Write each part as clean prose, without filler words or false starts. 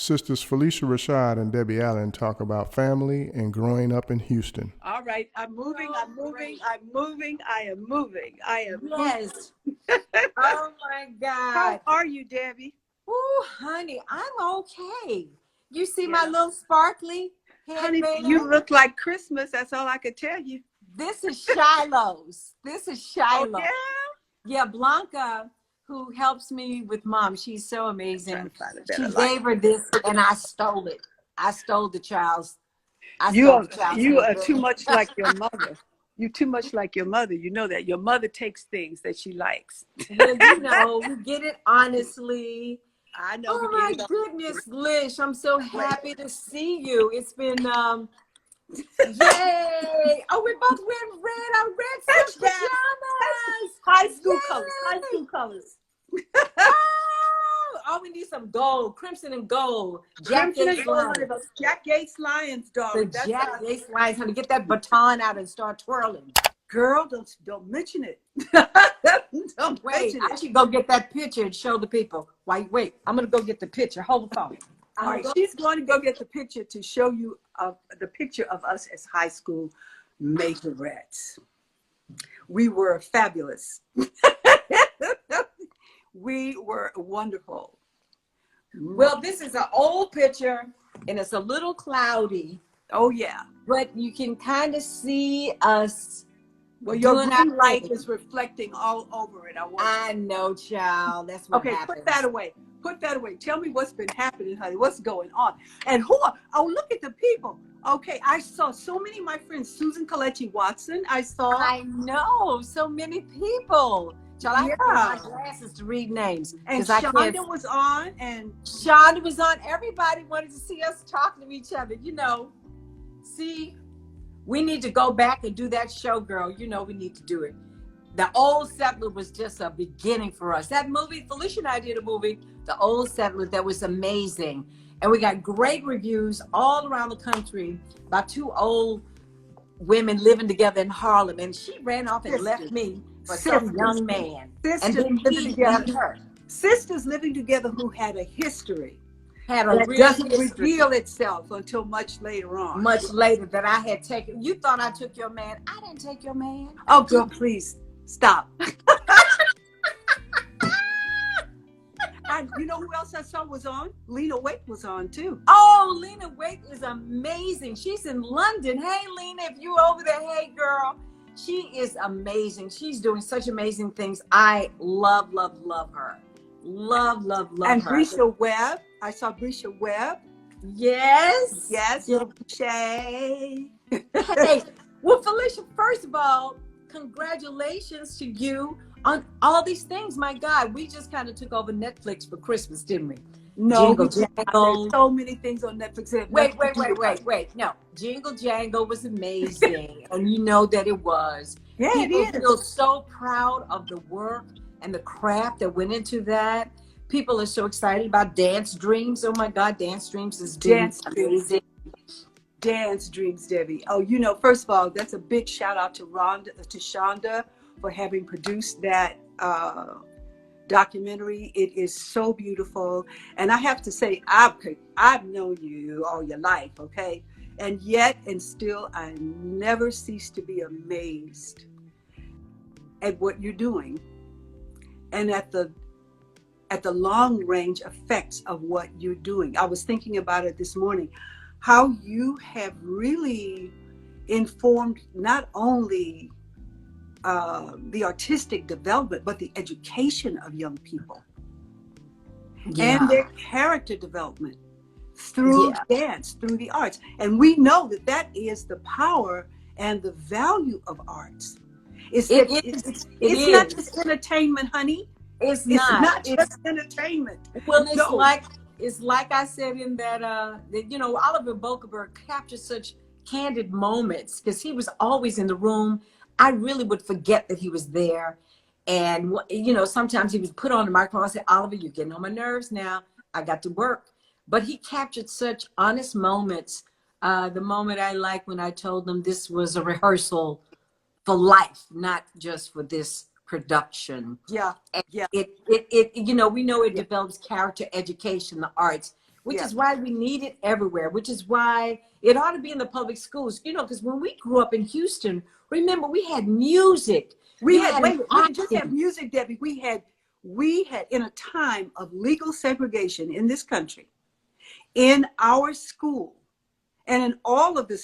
Sisters Phylicia Rashad and Debbie Allen talk about family and growing up in Houston. All right, I'm moving, I'm moving, I'm moving, I am moving, I am Yes. moving. Oh my How God. are you, Debbie? Oh, honey, I'm okay. You see my Yeah. little sparkly Honey, headband? you look like Christmas. That's all I could tell you. This is Shiloh's. This is Oh, Shiloh. yeah? Yeah, Blanca, who helps me with Mom, she's so I'm trying amazing. to find a She better light. gave her this, and I stole it. I stole the child's. You are headband. too much like your mother. You're too much like your mother. You know that. Your mother takes things that she likes. Well, you know, we get it honestly. I know Oh we my get it. goodness, Lish, I'm so happy to see you. It's been yay! Oh, we're both wearing red, our red silk pajamas. High school Yay! colors. High school colors. Oh, we need some gold, crimson and gold. Crimson and Gates gold, Lions. honey, those Jack Gates Lions, The darling. That's Jack Gates Lions, honey. Get that baton out and start twirling. Girl, don't mention it. Don't Wait, mention I it. should go get that picture and show the people. Wait, I'm gonna go get the picture. Hold the phone. All right, she's going to go get the picture to show you the picture of us as high school majorettes. We were fabulous. We were wonderful. Well, this is an old picture, and it's a little cloudy, Oh, yeah. but you can kind of see us. Well, your doing our green light thing. is reflecting all over it. I know, child. That's what Okay, happens. put that away. Put that away. Tell me what's been happening, honey. What's going on? And oh, look at the people. Okay, I saw so many of my friends. Susan Kalechi Watson, I saw. I know, so many people. Child, I have to put my glasses to read names. And 'cause I can't. Shonda was on, and Shonda was on. Everybody wanted to see us talking to each other. You know, see, we need to go back and do that show, girl. You know, we need to do it. The Old Settler was just a beginning for us. That movie, Phylicia and I did a movie, The Old Settler, that was amazing. And we got great reviews all around the country about two old women living together in Harlem. And she ran off and left me for some young man. And then he left her. Sisters living together who had a history Had a that real doesn't history. reveal itself until much later on. Much later that I had taken. You thought I took your man. I didn't take your man. Oh, girl, please stop. And you know who else I saw was on? Lena Waithe was on too. Oh, Lena Waithe is amazing. She's in London. Hey, Lena, if you over there, hey, girl. She is amazing. She's doing such amazing things. I love, love, love her. Love, love, love And her. Brisha Webb. I saw Brisha Webb. Yes. Yes. Yeah. Shay. Hey, well, Phylicia, first of all, congratulations to you on all these things. My God, we just kind of took over Netflix for Christmas, didn't we? No, Jingle Jangle. there's so many things on Netflix. Wait. No, Jingle Jangle was amazing. And you know that it was. Yeah, People it is. feel so proud of the work and the craft that went into that. People are so excited about Dance Dreams. Oh my God, Dance Dreams is amazing. Dance Dreams, Debbie. Oh, you know, first of all, that's a big shout out to Shonda for having produced that documentary. It is so beautiful. And I have to say, I've known you all your life, okay? And yet, and still, I never cease to be amazed at what you're doing and at the long range effects of what you're doing. I was thinking about it this morning, how you have really informed not only the artistic development, but the education of young people and their character development through dance, through the arts. And we know that that is the power and the value of arts. It's not just entertainment, honey. It's not just entertainment. Well, it's like I said in that, Oliver Bokeberg captured such candid moments because he was always in the room. I really would forget that he was there. And, sometimes he was put on the microphone. I said, Oliver, you're getting on my nerves now. I got to work. But he captured such honest moments. The moment I like when I told them this was a rehearsal for life, not just for this production. Yeah. And we know it develops character education, the arts. which Yeah. is why we need it everywhere, which is why it ought to be in the public schools, you know, because when we grew up in Houston, remember, we had music. We You had, had wait, an we didn't just have acting. music, Debbie. We had in a time of legal segregation in this country, in our school, and in all of the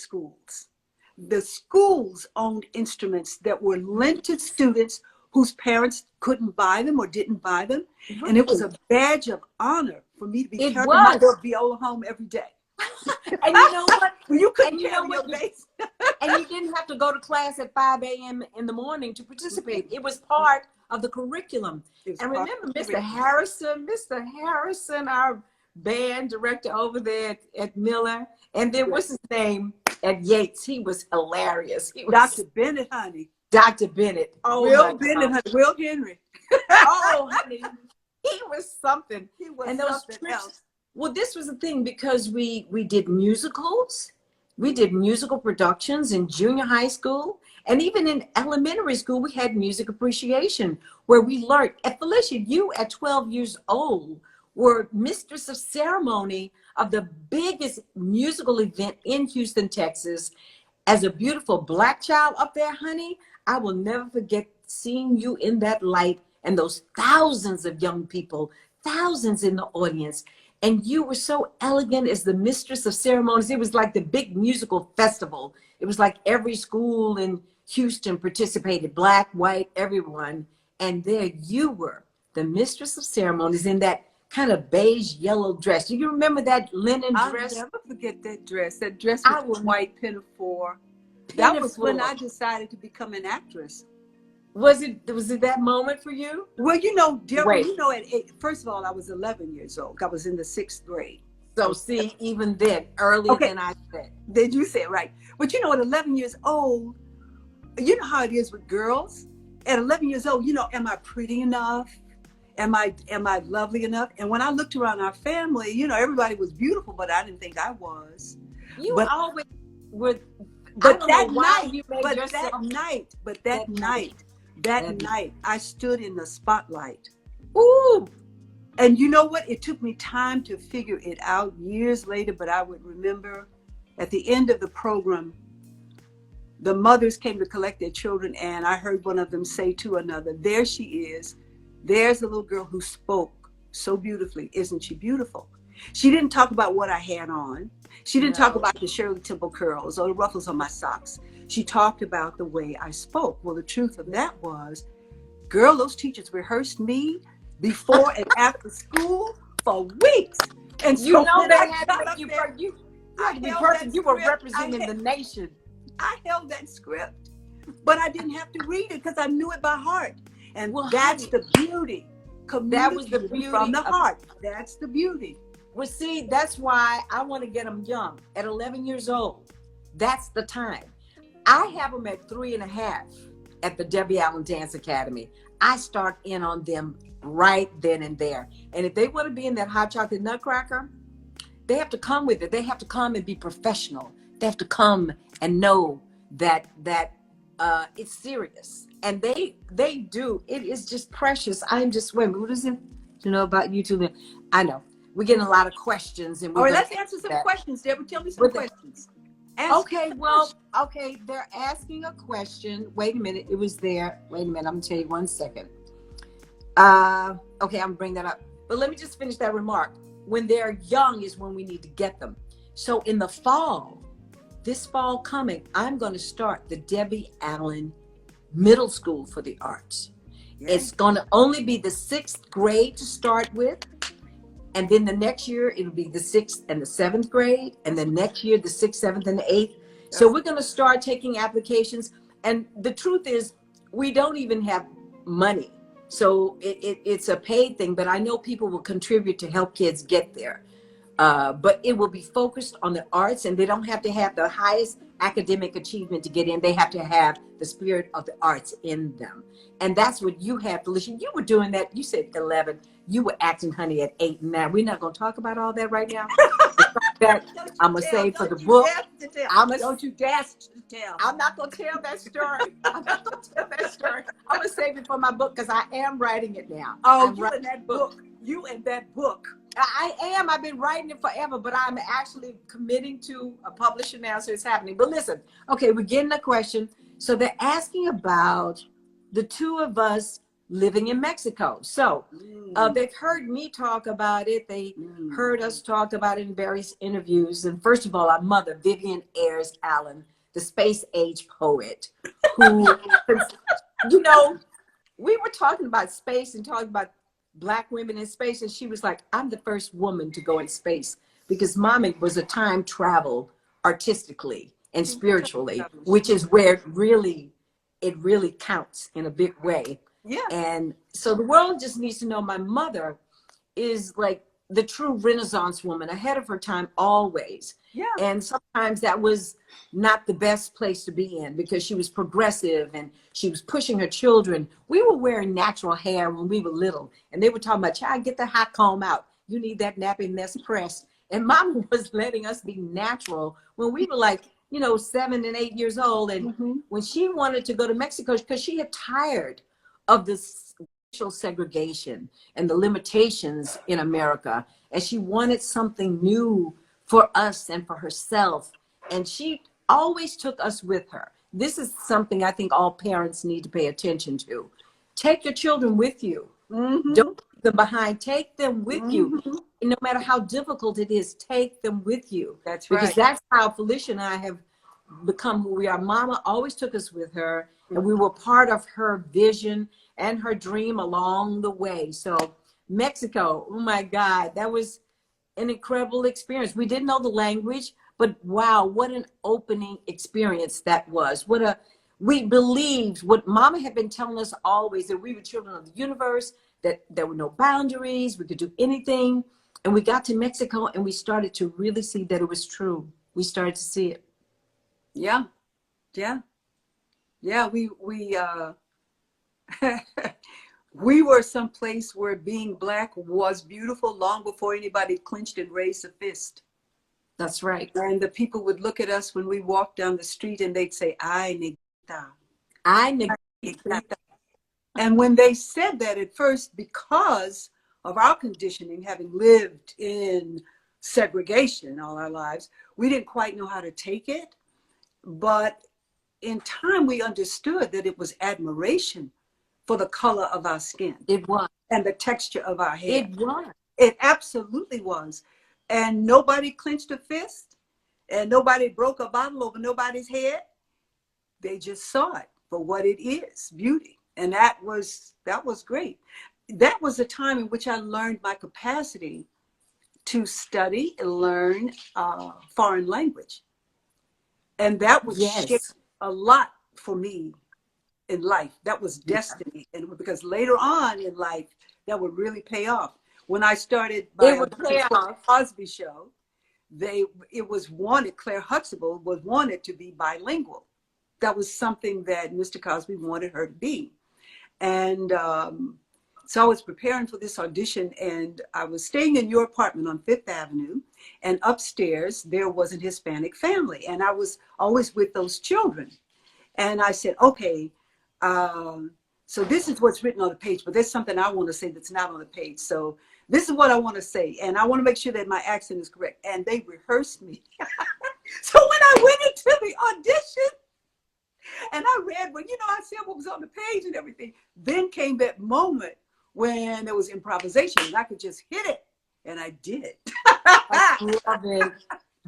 schools owned instruments that were lent to students whose parents couldn't buy them or didn't buy them. And it was a badge of honor for me to be It carrying my was. little viola home every day. And you know what? Well, you couldn't And you know carry your what? bass. And you didn't have to go to class at 5 a.m. in the morning to participate. It was part of the curriculum. And remember, Mr. Harrison, our band director over there at Miller, and then what's his name at Yates? He was hilarious. He was Dr. Bennett, honey. Dr. Bennett. Oh, Will Bennett, honey. Will Henry. Oh, honey. He was something. He was And those something trips, else. well, this was the thing, because we did musicals. We did musical productions in junior high school. And even in elementary school, we had music appreciation where we learned. And Phylicia, you at 12 years old were mistress of ceremony of the biggest musical event in Houston, Texas. As a beautiful Black child up there, honey, I will never forget seeing you in that light and those thousands of young people, thousands in the audience. And you were so elegant as the mistress of ceremonies. It was like the big musical festival. It was like every school in Houston participated, Black, white, everyone. And there you were, the mistress of ceremonies, in that kind of beige yellow dress. Do you remember that linen dress? I'll never forget that dress. That dress I was will- white pinafore. That was when I Pinafore. decided to become an actress. Was it that moment for you? Well, you know, Deborah, Wait. you know, first of all, I was 11 years old. I was in the 6th grade. So see, even then, earlier Okay. than I said. Did you say it right? But you know, at 11 years old, you know how it is with girls. At 11 years old, you know, am I pretty enough? Am I lovely enough? And when I looked around our family, you know, everybody was beautiful, but I didn't think I was. You But- always were. But I don't that know why night, you made yourself. that night, I stood in the spotlight. Ooh. And you know what? It took me time to figure it out years later, but I would remember at the end of the program, the mothers came to collect their children, and I heard one of them say to another, "There she is. There's a little girl who spoke so beautifully. Isn't she beautiful?" She didn't talk about what I had on. She didn't talk about the Shirley Temple curls or the ruffles on my socks. She talked about the way I spoke. Well, the truth of that was, girl, those teachers rehearsed me before and after school for weeks. And so You know when they I had got to up make you, there, you I had to be held perfect. that You were script. representing the nation. I held that script, but I didn't have to read it because I knew it by heart. And Well, that's honey, the beauty. that was the Communicating beauty from the of- heart. That's the beauty. Well, see, that's why I want to get them young at 11 years old. That's the time. I have them at 3.5 at the Debbie Allen Dance Academy. I start in on them right then and there. And if they want to be in that hot chocolate nutcracker, they have to come with it. They have to come and be professional. They have to come and know that it's serious. And they do. It is just precious. I'm just waiting. What is it? You know about you two? I know. We're getting a lot of questions. And All we're right, gonna let's answer some that. questions. Deborah, tell me some With the- questions. Ask Okay, well, okay, they're asking a question. Wait a minute, it was there. Wait a minute, I'm gonna tell you 1 second. Okay, I'm gonna bring that up. But let me just finish that remark. When they're young is when we need to get them. So in the fall, this fall coming, I'm gonna start the Debbie Allen Middle School for the Arts. Yeah. It's gonna only be the 6th grade to start with. And then the next year, it'll be the 6th and the 7th grade. And then next year, the 6th, 7th, and the 8th. So we're going to start taking applications. And the truth is, we don't even have money. So it's a paid thing. But I know people will contribute to help kids get there. But it will be focused on the arts. And they don't have to have the highest academic achievement to get in. They have to have the spirit of the arts in them. And that's what you have, Phylicia. You were doing that. You said 11. You were acting, honey, at 8 and 9. We're not going to talk about all that right now. That I'm going to save for the book. Don't you dare to tell. I'm not going to tell that story. I'm not going to tell that story. I'm going to save it for my book because I am writing it now. Oh, I'm you writing and that book. You and that book. I am. I've been writing it forever, but I'm actually committing to a publisher now, so it's happening. But listen, okay, we're getting a question. So they're asking about the two of us living in Mexico. So they've heard me talk about it. They heard us talk about it in various interviews. And first of all, our mother, Vivian Ayres Allen, the space age poet, who, you know, we were talking about space and talking about Black women in space, and she was like, I'm the first woman to go in space, because mommy was a time travel artistically and spiritually, which is where it really counts in a big way. Yeah. And so the world just needs to know my mother is like the true Renaissance woman, ahead of her time always. Yeah. And sometimes that was not the best place to be in, because she was progressive and she was pushing her children. We were wearing natural hair when we were little, and they were talking about, child, get the hot comb out. You need that nappy nest pressed. And mama was letting us be natural when we were like, 7 and 8 years old. And when she wanted to go to Mexico, because she had tired of this racial segregation and the limitations in America, and she wanted something new for us and for herself. And she always took us with her. This is something I think all parents need to pay attention to. Take your children with you. Don't leave them behind. Take them with you. And no matter how difficult it is, take them with you. That's right. Because that's how Phylicia and I have become who we are. Mama always took us with her, and we were part of her vision and her dream along the way. So Mexico, oh my God, that was an incredible experience. We didn't know the language, but wow, what an opening experience that was. We believed what Mama had been telling us always, that we were children of the universe, that there were no boundaries, we could do anything. And we got to Mexico and we started to really see that it was true. We started to see it. Yeah. We we were someplace where being Black was beautiful long before anybody clenched and raised a fist. That's right. And the people would look at us when we walked down the street and they'd say, "Ay, negrita. Ay, negrita." And when they said that at first, because of our conditioning, having lived in segregation all our lives, we didn't quite know how to take it. But in time, we understood that it was admiration for the color of our skin. It was. And the texture of our hair. It was. It absolutely was. And nobody clenched a fist, and nobody broke a bottle over nobody's head. They just saw it for what it is, beauty. And that was great. That was a time in which I learned my capacity to study and learn foreign language. And that was a lot for me in life. That was destiny. And because later on in life, that would really pay off. When I started the Cosby show, it was wanted, Claire Huxtable was wanted to be bilingual. That was something that Mr. Cosby wanted her to be. And so I was preparing for this audition, and I was staying in your apartment on Fifth Avenue, and upstairs there was an Hispanic family, and I was always with those children. And I said, okay, so this is what's written on the page, but there's something I want to say that's not on the page. So this is what I want to say, and I want to make sure that my accent is correct. And they rehearsed me. So when I went into the audition, and I read, I said what was on the page and everything. Then came that moment when there was improvisation, and I could just hit it, and I did. I love it.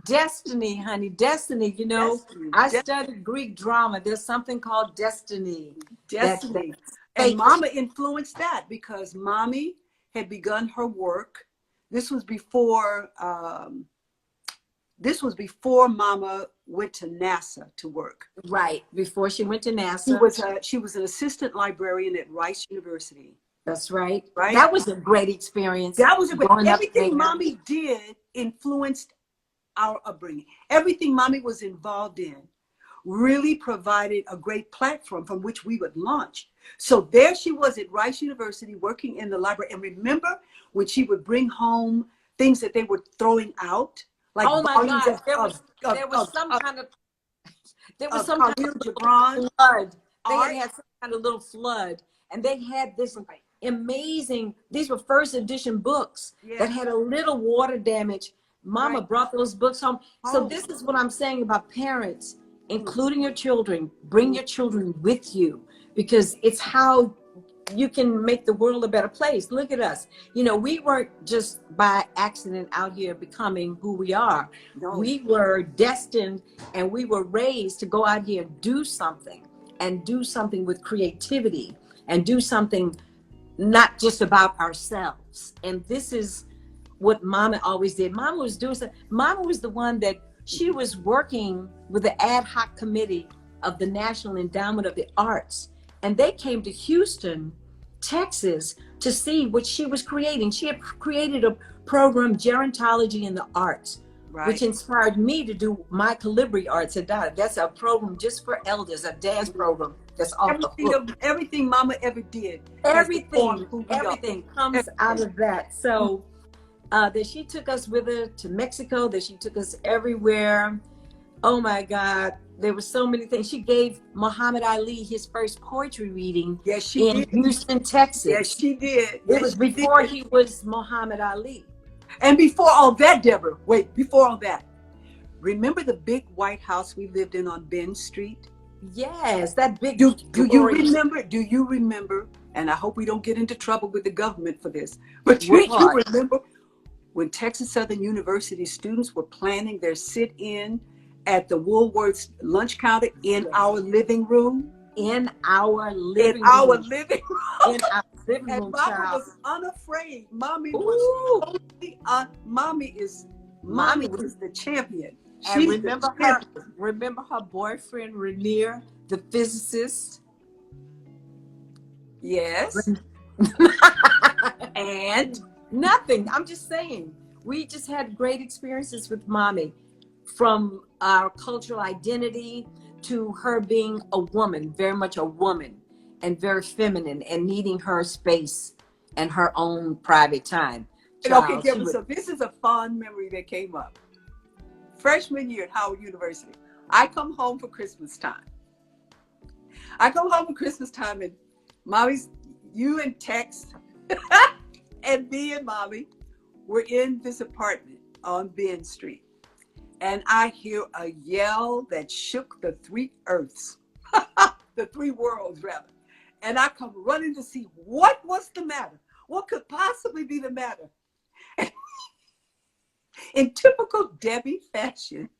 Destiny, honey, destiny. Destiny. I studied Greek drama. There's something called destiny. Destiny. And Mama influenced that, because Mommy had begun her work. This was before Mama went to NASA to work. Right, before she went to NASA. She was an assistant librarian at Rice University. That's right. Right. That was a great experience. That was a great. Everything Mommy did influenced our upbringing. Everything Mommy was involved in really provided a great platform from which we would launch. So there she was at Rice University working in the library. And remember when she would bring home things that they were throwing out? Like, oh my God, there was some kind of flood. They had some kind of little flood, and they had this amazing. These were first edition books Yeah. that had a little water damage. Mama Right. brought those books home. So Oh. this is what I'm saying about parents, including your children. Bring your children with you, because it's how you can make the world a better place. Look at us. You know, we weren't just by accident out here becoming who we are. No. We were destined, and we were raised to go out here and do something, and do something with creativity, and do something not just about ourselves. And this is what Mama always did. Mama was doing something. Mama was the one that she was working with the ad hoc committee of the National Endowment of the Arts. And they came to Houston, Texas, to see what she was creating. She had created a program, Gerontology in the Arts, Right. which inspired me to do my Calibri Arts at Dada. That's a program just for elders, a dance program that's off the hook. Everything Mama ever did. has informed who we are. Everything comes out of that. So that she took us with her to Mexico, that she took us everywhere. Oh my God. There were so many things. She gave Muhammad Ali his first poetry reading in Houston, Texas. Yes, she did. It was before he was Muhammad Ali. And before all that, Deborah, before all that, remember the big white house we lived in on Ben Street? Yes, that big. Do you remember? Do you remember? And I hope we don't get into trouble with the government for this. But do you remember when Texas Southern University students were planning their sit-in at the Woolworths lunch counter in our living room? In our living room. In our living room. In our living room, and Mama child. was unafraid. Mommy was totally Mommy was the champion. And remember her boyfriend Rainier, the physicist? Yes. And nothing. I'm just saying, we just had great experiences with Mommy, from our cultural identity to her being a woman, very much a woman, and very feminine, and needing her space and her own private time. Okay, Deborah, so this is a fond memory that came up. Freshman year at Howard University, I come home for Christmas time. And Mommy's, you and Tex, and me and Mommy were in this apartment on Ben Street. And I hear a yell that shook the three earths, the three worlds rather. And I come running to see what was the matter. What could possibly be the matter? In typical Debbie fashion,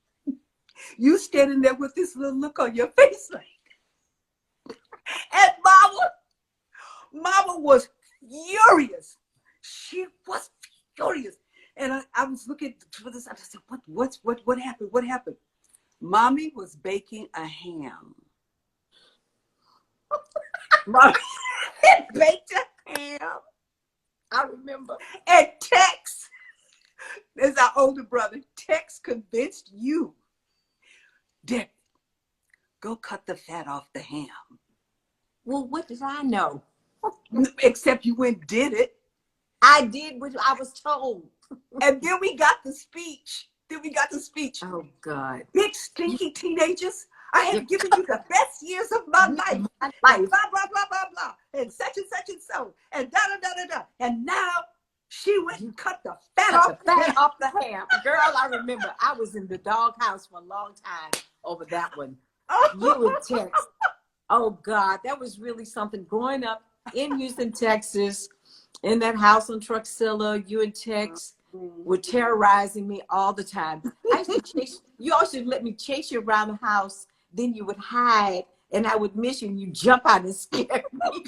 you standing there with this little look on your face like, and Mama was furious. She was furious. And I was looking for this. I said, what happened? What happened? Mommy was baking a ham. Mommy baked a ham. I remember. And Tex, as our older brother, Tex convinced you, Debbie, go cut the fat off the ham. Well, what did I know? Except you went and did it. I did what I was told. And then we got the speech. Oh, God. Big stinky teenagers. I have given you the best years of my life. And blah, blah, blah, blah, blah. And such and so. And da, da, da, da, da. And now she went and cut the fat off the ham. Girl, I remember. I was in the Doghouse for a long time over that one. Oh. You and Tex. Oh, God. That was really something. Growing up in Houston, Texas, in that house on Truxilla, you and Tex were terrorizing me all the time. You also let me chase you around the house. Then you would hide, and I would miss you, and you jump out and scare me.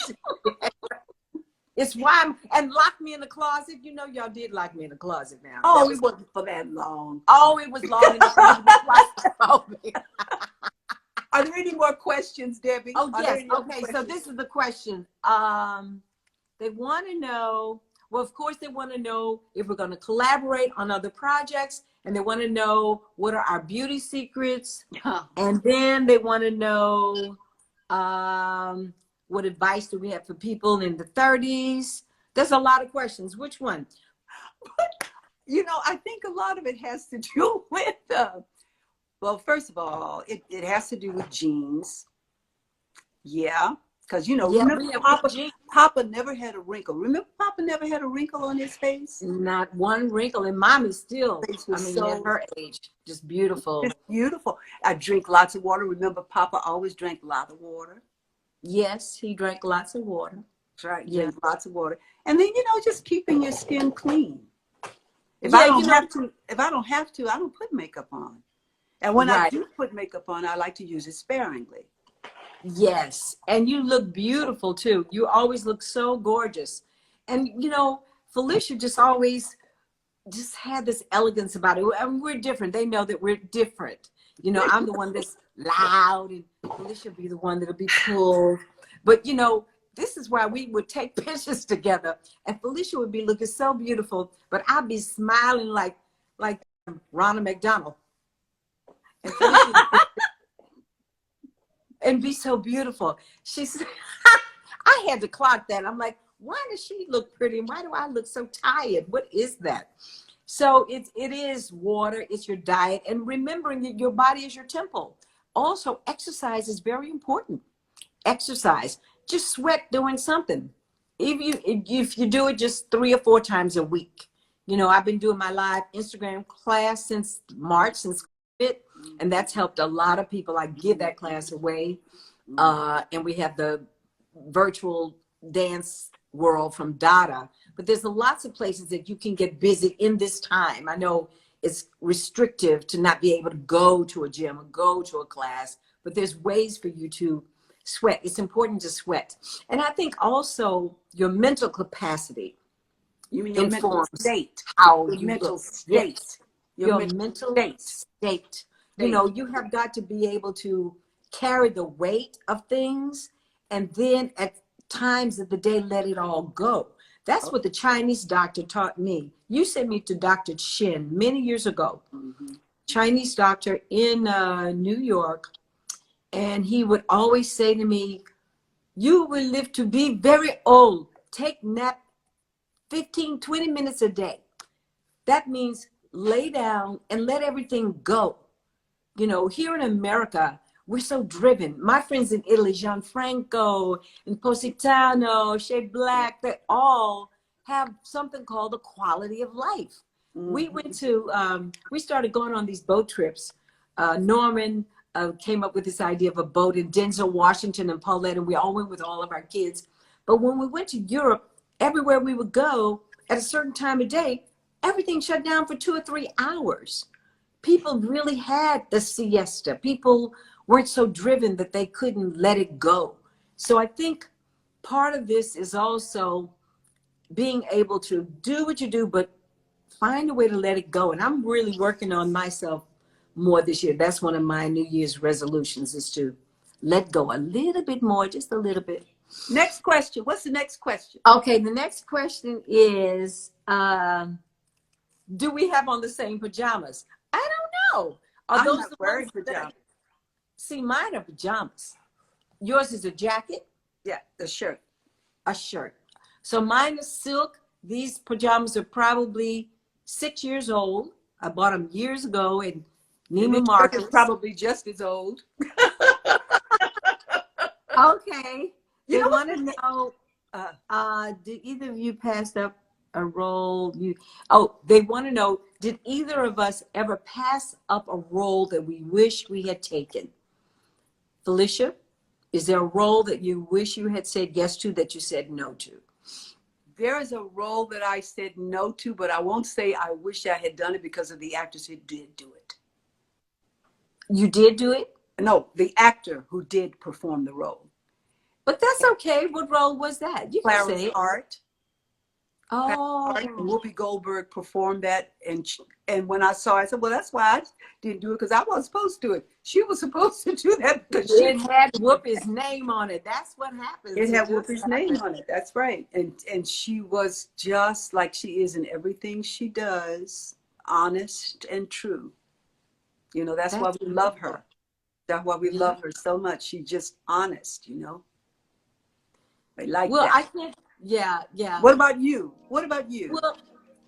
It's why and lock me in the closet. You know, y'all did lock me in the closet now. Oh, it wasn't for that long. Oh, it was long enough. Are there any more questions, Debbie? Oh, yes. Okay, so this is the question. They want to know, well, of course, they want to know if we're going to collaborate on other projects, and they want to know what are our beauty secrets, and then they want to know what advice do we have for people in the 30s. There's a lot of questions. Which one? You know, I think a lot of it has to do with, well, first of all, it has to do with genes. Yeah. Because, you know, remember Papa never had a wrinkle. Remember, Papa never had a wrinkle on his face. Not one wrinkle. And Mommy still, Face I was mean, at so her age, just beautiful. just beautiful. I drink lots of water. Remember, Papa always drank a lot of water. Yes, he drank lots of water. That's right. Yeah. Drink lots of water. And then, just keeping your skin clean. If Yeah, I don't have to, I don't put makeup on. And when I right. do put makeup on, I like to use it sparingly. Yes. And you look beautiful too. You always look so gorgeous. And Phylicia just always just had this elegance about it. I mean, we're different. They know that we're different. I'm the one that's loud, and Phylicia will be the one that'll be cool. But this is why we would take pictures together, and Phylicia would be looking so beautiful, but I'd be smiling like Ronald McDonald. And Phylicia and be so beautiful. She's I had to clock that. I'm like, why does she look pretty? And why do I look so tired? What is that? So it is water, it's your diet, and remembering that your body is your temple. Also, exercise is very important. Exercise, just sweat doing something. If you do it just 3 or 4 times a week. I've been doing my live Instagram class since March, since COVID, and that's helped a lot of people. I give that class away, and we have the virtual dance world from Dada. But there's lots of places that you can get busy in this time. I know it's restrictive to not be able to go to a gym or go to a class, but there's ways for you to sweat. It's important to sweat. And I think also your mental capacity. You mean your mental state? How your you mental look. state. Yes. Your mental state. You have got to be able to carry the weight of things, and then at times of the day, let it all go. That's what the Chinese doctor taught me. You sent me to Dr. Shin many years ago, Chinese doctor in New York. And he would always say to me, you will live to be very old. Take nap 15, 20 minutes a day. That means lay down and let everything go. Here in America, we're so driven. My friends in Italy, Gianfranco and Positano, Shea Black, they all have something called the quality of life. We went to, we started going on these boat trips. Norman came up with this idea of a boat in Denzel Washington and Paulette, and we all went with all of our kids. But when we went to Europe, everywhere we would go at a certain time of day, everything shut down for 2 or 3 hours. People really had the siesta. People weren't so driven that they couldn't let it go. So I think part of this is also being able to do what you do, but find a way to let it go. And I'm really working on myself more this year. That's one of my New Year's resolutions, is to let go a little bit more, just a little bit. Next question. What's the next question? Okay, the next question is, do we have on the same pajamas? I don't know. Are I'm those not the wearing ones that pajamas. See, mine are pajamas. Yours is a jacket? Yeah, the shirt. A shirt. So mine is silk. These pajamas are probably 6 years old. I bought them years ago in Neiman Marcus. Is probably just as old. Okay. You They know want to know, did either of you pass up a role? They want to know, did either of us ever pass up a role that we wish we had taken? Phylicia, is there a role that you wish you had said yes to that you said no to? There is a role that I said no to, but I won't say I wish I had done it because of the actress who did do it. You did do it? No, the actor who did perform the role. But that's okay. What role was that? You can Clarence say it. Hart. Oh. And Whoopi Goldberg performed that, and when I saw it, I said, well, that's why I didn't do it, because I wasn't supposed to do it. She was supposed to do that because It had Whoopi's name on it. That's what happens. It had Whoopi's name on it. That's right. And she was just like she is in everything she does, honest and true. That's why we love her. That's why we love her so much. She's just honest, I like that. I can't. Yeah. What about you? Well,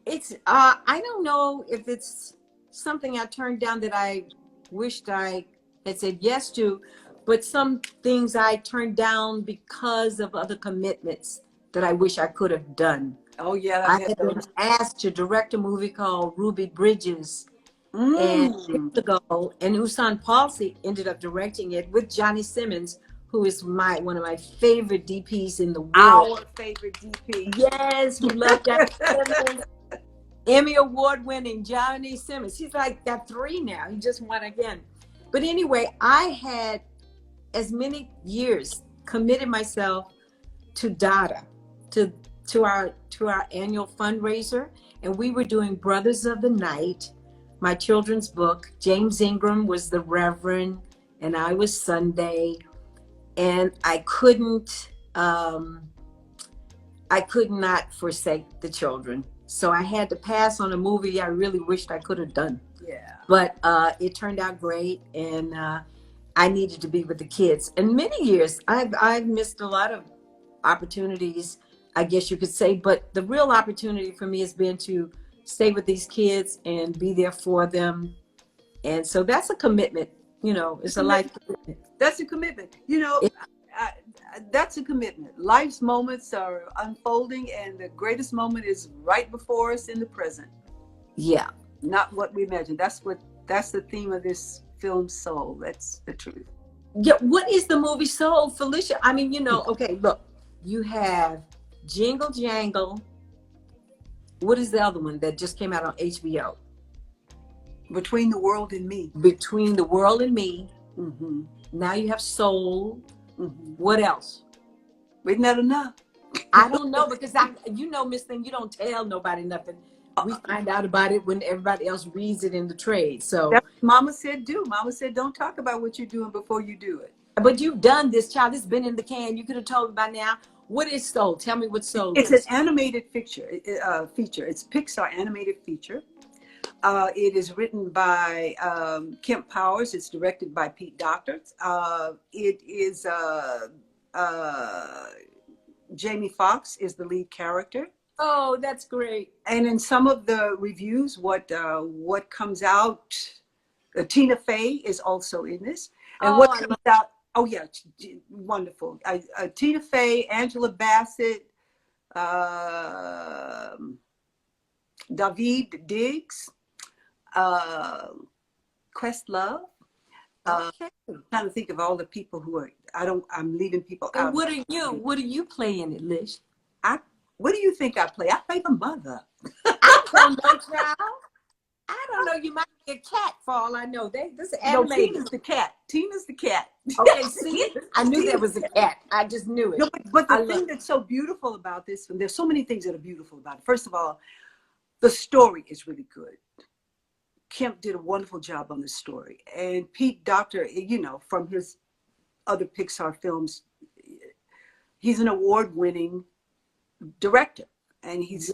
it's I don't know if it's something I turned down that I wished I had said yes to, but some things I turned down because of other commitments that I wish I could have done. Oh yeah, I I've had had been those. asked to direct a movie called Ruby Bridges, and years Mm. ago, and Usan Palsy ended up directing it with Johnny Simmons, who is one of my favorite DPs in the world. Our favorite DP. Yes, we love Johnny Simmons. Emmy Award winning Johnny Simmons. He's like got 3 now. He just won again. But anyway, I had as many years committed myself to DADA, to our annual fundraiser, and we were doing Brothers of the Night, my children's book. James Ingram was the Reverend, and I was Sunday, and I could not forsake the children. So I had to pass on a movie I really wished I could have done. Yeah. But it turned out great, and I needed to be with the kids. And many years, I've missed a lot of opportunities, I guess you could say. But the real opportunity for me has been to stay with these kids and be there for them. And so that's a commitment. You know, it's a life commitment. That's a commitment. You know, that's a commitment. Life's moments are unfolding, and the greatest moment is right before us in the present. Yeah. Not what we imagine. That's the theme of this film, Soul. That's the truth. Yeah. What is the movie Soul, Phylicia? I mean, you know, okay, look, you have Jingle Jangle. What is the other one that just came out on HBO? Between the World and Me. Between the World and Me. Mm-hmm. Now you have Soul. Mm-hmm. What else? Isn't that enough? I don't know, because Miss Thing, you don't tell nobody nothing. We find out about it when everybody else reads it in the trade. So that's what Mama said do. Mama said don't talk about what you're doing before you do it. But you've done this, child. It's been in the can. You could have told me by now. What is Soul? Tell me what Soul is. It's an animated feature. It's Pixar animated feature. It is written by Kemp Powers. It's directed by Pete Docter. It is Jamie Foxx is the lead character. Oh, that's great. And in some of the reviews, what comes out, Tina Fey is also in this. And what comes out, oh yeah, wonderful. Tina Fey, Angela Bassett, David Diggs, Questlove. Okay. I'm trying to think of all the people who are, I'm leaving people And out. what do you play in it, Lish? What do you think I play? I play the mother. I don't know, child. I don't know. You might be a cat for all I know. This is animated. Tina's the cat. Tina's the cat. Okay, see? I knew there was a cat. I just knew it. No, but the thing that's so beautiful about this, and there's so many things that are beautiful about it. First of all, the story is really good. Kemp did a wonderful job on the story. And Pete Docter, you know, from his other Pixar films, he's an award-winning director. And he's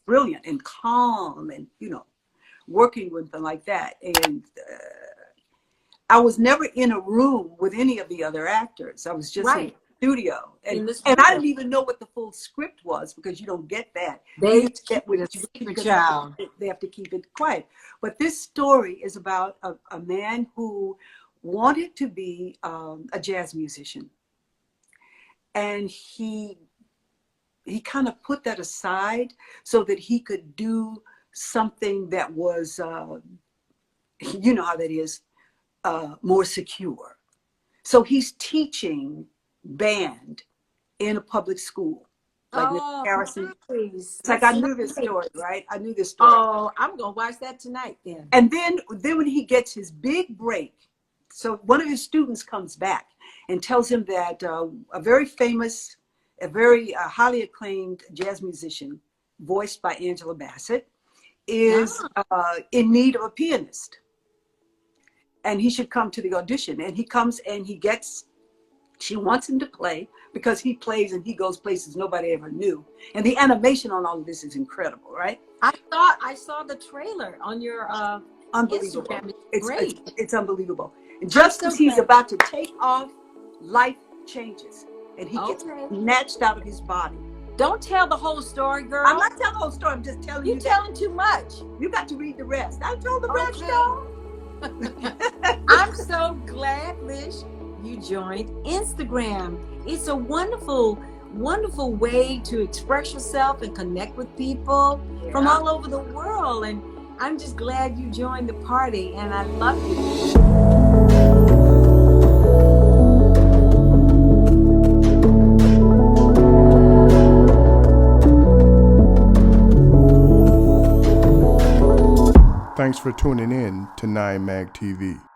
brilliant and calm and, you know, working with them like that. And I was never in a room with any of the other actors. I was just in the studio. And I didn't even know what the full script was, because you don't get that. They get with child. They have to keep it quiet. But this story is about a man who wanted to be a jazz musician. And he kind of put that aside so that he could do something that was, you know how that is, more secure. So he's teaching band in a public school. Like Harrison. It's like, I knew this story, right? I knew this story. Oh, I'm going to watch that tonight then. And then when he gets his big break, so one of his students comes back and tells him that a very famous, a very highly acclaimed jazz musician, voiced by Angela Bassett, is in need of a pianist. And he should come to the audition. And he comes and she wants him to play, because he plays and he goes places nobody ever knew. And the animation on all of this is incredible, right? I saw the trailer on your unbelievable. Instagram. It's great. It's unbelievable. And just as he's about to take off, life changes. And he gets snatched out of his body. Don't tell the whole story, girl. I'm not telling the whole story. I'm just telling you. You're telling too much. You got to read the rest. I told the rest, though. I'm so glad, Lish, you joined Instagram. It's a wonderful wonderful way to express yourself and connect with people from Yeah. all over the world. And I'm just glad you joined the party, and I love you. Thanks for tuning in to 9 Mag TV.